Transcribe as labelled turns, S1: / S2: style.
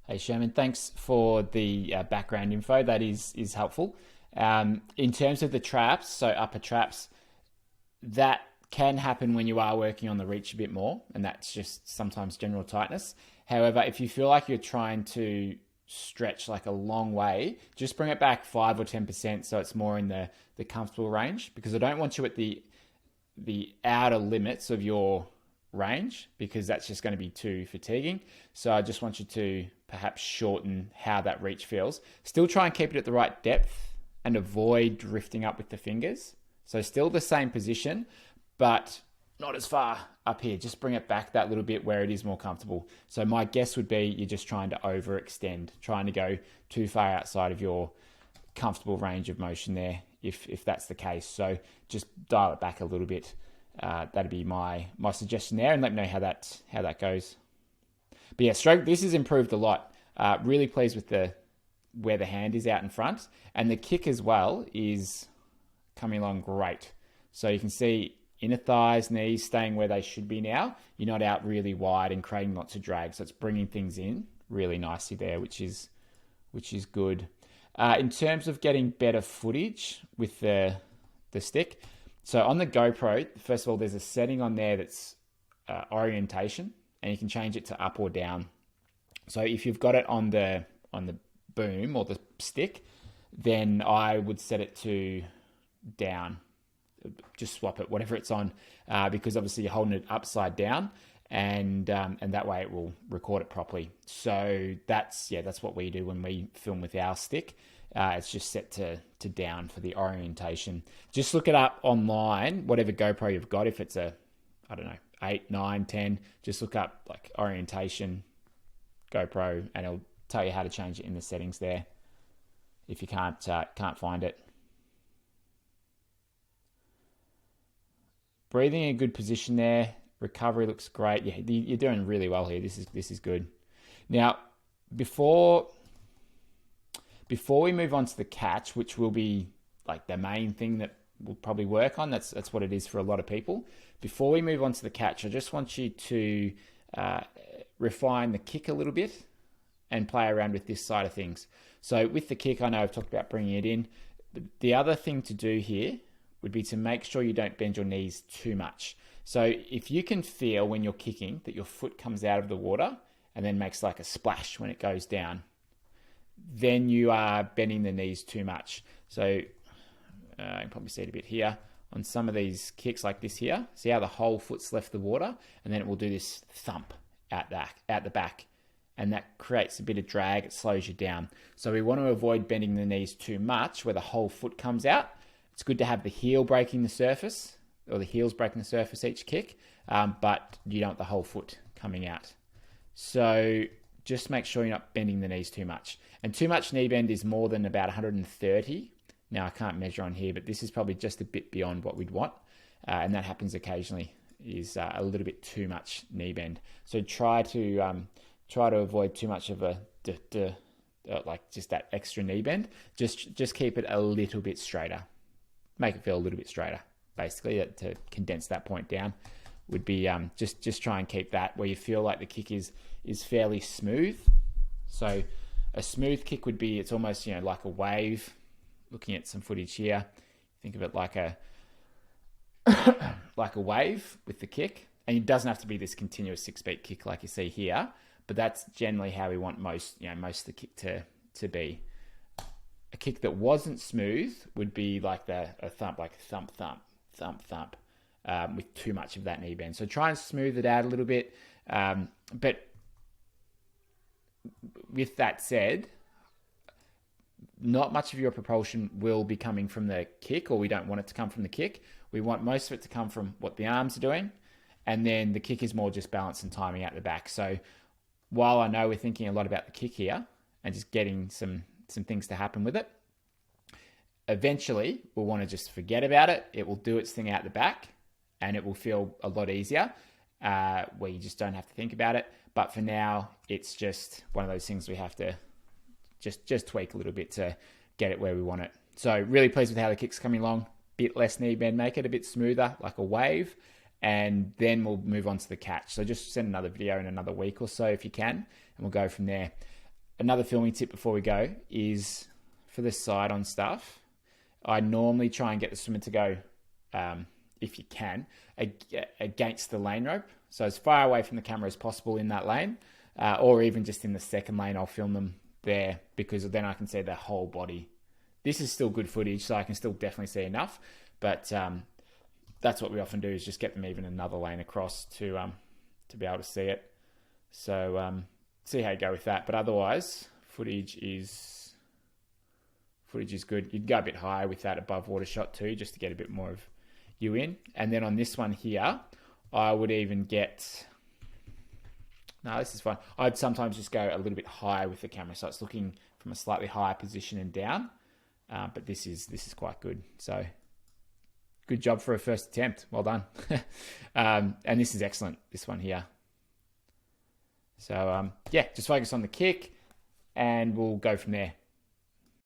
S1: Hey Sherman, thanks for the background info. That is helpful. In terms of the traps, so upper traps, that can happen when you are working on the reach a bit more, and that's just sometimes general tightness. However, if you feel like you're trying to stretch like a long way, just bring it back 5 or 10% so it's more in the comfortable range. Because I don't want you at the outer limits of your range because that's just going to be too fatiguing. So I just want you to perhaps shorten how that reach feels. Still try and keep it at the right depth and avoid drifting up with the fingers. So still the same position, but not as far up here. Just bring it back that little bit where it is more comfortable. So my guess would be you're just trying to overextend, trying to go too far outside of your comfortable range of motion there, if that's the case. So just dial it back a little bit. That'd be my suggestion there, and let me know how that goes. But yeah, stroke. This has improved a lot. Really pleased with the where the hand is out in front, and the kick as well is coming along great. So you can see inner thighs, knees staying where they should be now. You're not out really wide and creating lots of drag, so it's bringing things in really nicely there, which is good. In terms of getting better footage with the stick, so on the GoPro, first of all, there's a setting on there that's orientation, and you can change it to up or down. So if you've got it on the boom or the stick, then I would set it to down. Just swap it, whatever it's on, because obviously you're holding it upside down, and that way it will record it properly. So that's what we do when we film with our stick. It's just set to down for the orientation. Just look it up online, whatever GoPro you've got. If it's a, I don't know, 8, 9, 10, just look up like orientation GoPro, and it'll tell you how to change it in the settings there if you can't find it. Breathing in a good position there. Recovery looks great. Yeah, you're doing really well here. This is good. Now, before we move on to the catch, which will be like the main thing that we'll probably work on, that's what it is for a lot of people. Before we move on to the catch, I just want you to refine the kick a little bit and play around with this side of things. So with the kick, I know I've talked about bringing it in. But the other thing to do here would be to make sure you don't bend your knees too much. So if you can feel when you're kicking that your foot comes out of the water and then makes like a splash when it goes down, then you are bending the knees too much. So you can probably see it a bit here on some of these kicks like this here. See how the whole foot's left the water, and then it will do this thump out the back, and that creates a bit of drag. It slows you down. So we want to avoid bending the knees too much where the whole foot comes out. It's good to have the heel breaking the surface, or the heels breaking the surface each kick, but you don't want the whole foot coming out. So just make sure you're not bending the knees too much. And too much knee bend is more than about 130. Now, I can't measure on here, but this is probably just a bit beyond what we'd want. And that happens occasionally, is a little bit too much knee bend. So try to avoid too much of a like just that extra knee bend. Just keep it a little bit straighter. Make it feel a little bit straighter, basically, to condense that point down. Would be just try and keep that where you feel like the kick is fairly smooth. So a smooth kick would be, it's almost like a wave. Looking at some footage here, think of it like a like a wave with the kick, and it doesn't have to be this continuous 6-beat kick like you see here, but that's generally how we want most of the kick to be. A kick that wasn't smooth would be like a thump, like thump, thump, thump, thump, with too much of that knee bend. So try and smooth it out a little bit. But with that said, not much of your propulsion will be coming from the kick, or we don't want it to come from the kick. We want most of it to come from what the arms are doing, and then the kick is more just balance and timing out the back. So while I know we're thinking a lot about the kick here and just getting some things to happen with it, eventually we'll want to just forget about it. It will do its thing out the back, and it will feel a lot easier where you just don't have to think about it. But for now, it's just one of those things we have to just tweak a little bit to get it where we want it. So really pleased with how the kick's coming along. Bit less knee bend, make it a bit smoother, like a wave, and then we'll move on to the catch. So just send another video in another week or so if you can, and we'll go from there. Another filming tip before we go is for the side on stuff. I normally try and get the swimmer to go, if you can, against the lane rope. So as far away from the camera as possible in that lane, or even just in the second lane, I'll film them there because then I can see their whole body. This is still good footage, so I can still definitely see enough. But that's what we often do, is just get them even another lane across to be able to see it. So see how you go with that. But otherwise, footage is good. You'd go a bit higher with that above water shot too, just to get a bit more of you in. And then on this one here, I would even get... No, this is fine. I'd sometimes just go a little bit higher with the camera, so it's looking from a slightly higher position and down. But this is quite good. So good job for a first attempt. Well done. And this is excellent, this one here. So yeah, just focus on the kick and we'll go from there.